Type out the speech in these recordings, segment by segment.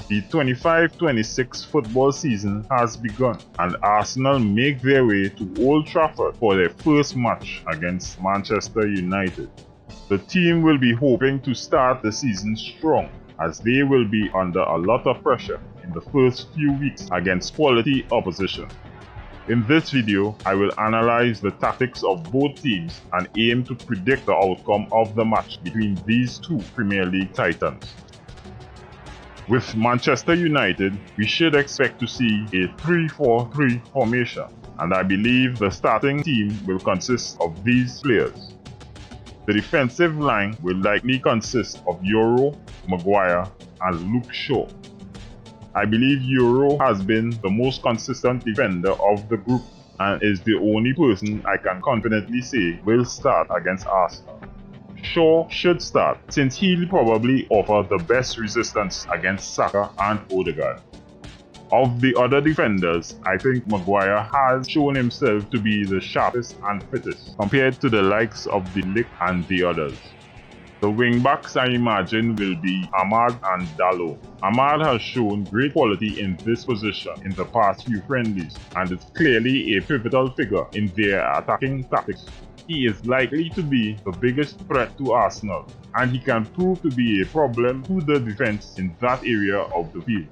The 25-26 football season has begun, and Arsenal make their way to Old Trafford for their first match against Manchester United. The team will be hoping to start the season strong, as they will be under a lot of pressure in the first few weeks against quality opposition. In this video, I will analyze the tactics of both teams and aim to predict the outcome of the match between these two Premier League titans. With Manchester United, we should expect to see a 3-4-3 formation, and I believe the starting team will consist of these players. The defensive line will likely consist of Euro, Maguire, and Luke Shaw. I believe Euro has been the most consistent defender of the group and is the only person I can confidently say will start against Arsenal. Shaw should start, since he'll probably offer the best resistance against Saka and Odegaard. Of the other defenders, I think Maguire has shown himself to be the sharpest and fittest compared to the likes of De Ligt and the others. The wing-backs I imagine will be Ahmad and Dalot. Ahmad has shown great quality in this position in the past few friendlies and is clearly a pivotal figure in their attacking tactics. He is likely to be the biggest threat to Arsenal, and he can prove to be a problem to the defense in that area of the field.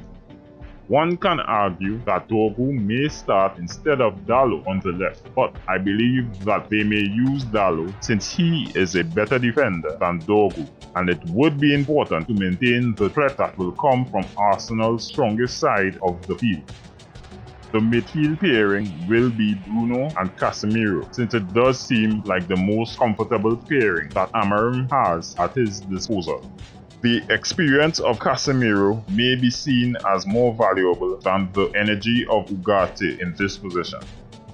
One can argue that Dogu may start instead of Dalot on the left, but I believe that they may use Dalot since he is a better defender than Dogu, and it would be important to maintain the threat that will come from Arsenal's strongest side of the field. The midfield pairing will be Bruno and Casemiro, since it does seem like the most comfortable pairing that Amorim has at his disposal. The experience of Casemiro may be seen as more valuable than the energy of Ugarte in this position.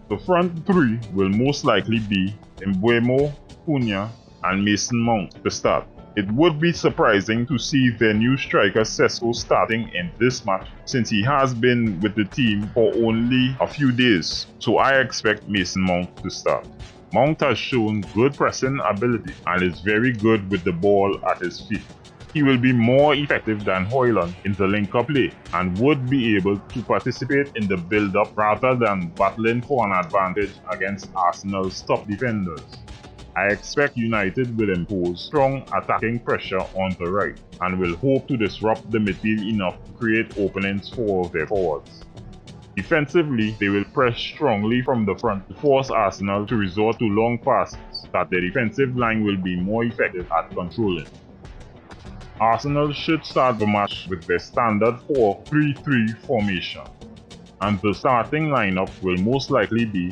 The front three will most likely be Mbeumo, Cunha, and Mason Mount to start. It would be surprising to see their new striker Sesko starting in this match, since he has been with the team for only a few days, so I expect Mason Mount to start. Mount has shown good pressing ability and is very good with the ball at his feet. He will be more effective than Højlund in the link-up play and would be able to participate in the build-up rather than battling for an advantage against Arsenal's top defenders. I expect United will impose strong attacking pressure on the right and will hope to disrupt the midfield enough to create openings for their forwards. Defensively, they will press strongly from the front to force Arsenal to resort to long passes that their defensive line will be more effective at controlling. Arsenal should start the match with their standard 4-3-3 formation, and the starting lineup will most likely be: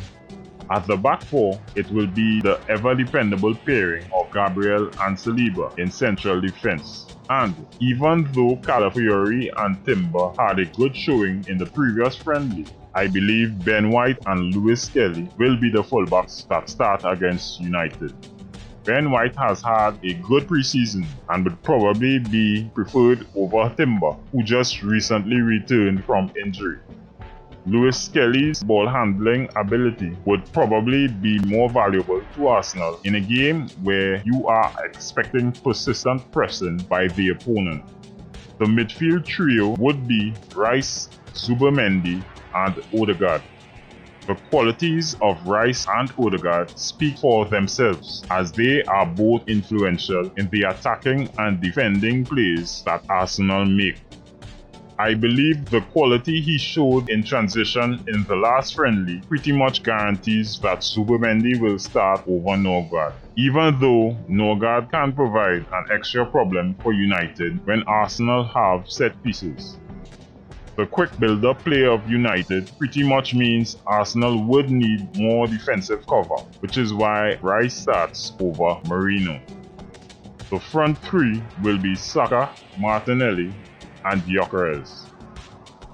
at the back four, it will be the ever-dependable pairing of Gabriel and Saliba in central defense. And even though Calafiori and Timber had a good showing in the previous friendly, I believe Ben White and Lewis Kelly will be the fullbacks that start against United. Ben White has had a good preseason and would probably be preferred over Timber, who just recently returned from injury. Lewis Kelly's ball handling ability would probably be more valuable to Arsenal in a game where you are expecting persistent pressing by the opponent. The midfield trio would be Rice, Zubimendi, and Odegaard. The qualities of Rice and Odegaard speak for themselves, as they are both influential in the attacking and defending plays that Arsenal make. I believe the quality he showed in transition in the last friendly pretty much guarantees that Zubimendi will start over Norgard, even though Norgard can provide an extra problem for United when Arsenal have set pieces. The quick build-up play of United pretty much means Arsenal would need more defensive cover, which is why Rice starts over Merino. The front three will be Saka, Martinelli, and gyokeres.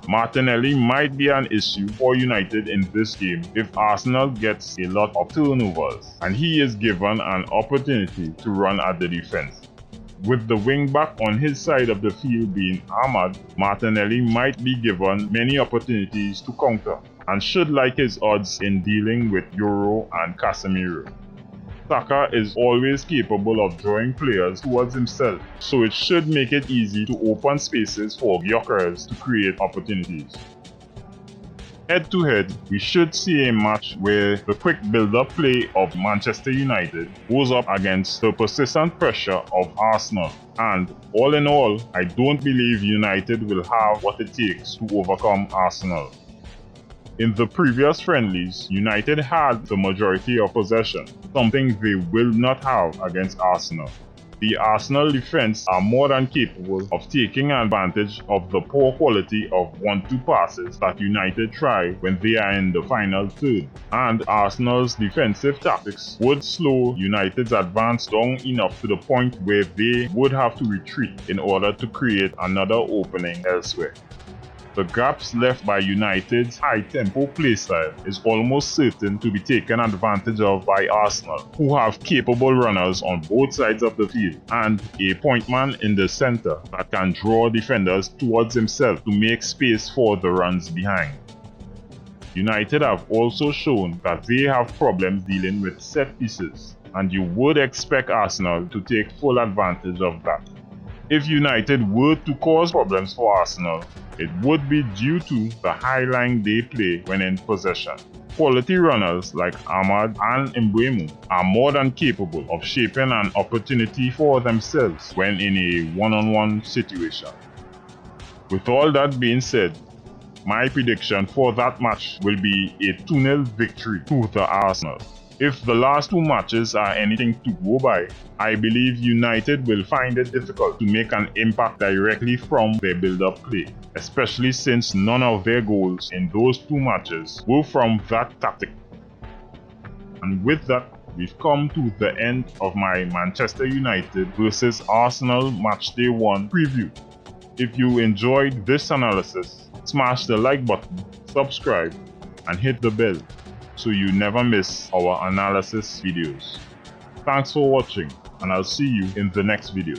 Martinelli might be an issue for United in this game if Arsenal gets a lot of turnovers and he is given an opportunity to run at the defense. With the wing-back on his side of the field being Ahmad, Martinelli might be given many opportunities to counter and should like his odds in dealing with Euro and Casemiro. Saka is always capable of drawing players towards himself, so it should make it easy to open spaces for gyokeres to create opportunities. Head-to-head, we should see a match where the quick build-up play of Manchester United goes up against the persistent pressure of Arsenal. And all in all, I don't believe United will have what it takes to overcome Arsenal. In the previous friendlies, United had the majority of possession, something they will not have against Arsenal. The Arsenal defense are more than capable of taking advantage of the poor quality of 1-2 passes that United try when they are in the final third, and Arsenal's defensive tactics would slow United's advance down enough to the point where they would have to retreat in order to create another opening elsewhere. The gaps left by United's high-tempo playstyle is almost certain to be taken advantage of by Arsenal, who have capable runners on both sides of the field, and a point man in the centre that can draw defenders towards himself to make space for the runs behind. United have also shown that they have problems dealing with set pieces, and you would expect Arsenal to take full advantage of that. If United were to cause problems for Arsenal, it would be due to the high line they play when in possession. Quality runners like Ahmad and Mbeumo are more than capable of shaping an opportunity for themselves when in a one-on-one situation. With all that being said, my prediction for that match will be a 2-0 victory to the Arsenal. If the last two matches are anything to go by, I believe United will find it difficult to make an impact directly from their build-up play, especially since none of their goals in those two matches were from that tactic. And with that, we've come to the end of my Manchester United vs Arsenal Matchday 1 preview. If you enjoyed this analysis, smash the like button, subscribe, and hit the bell so you never miss our analysis videos. Thanks for watching, and I'll see you in the next video.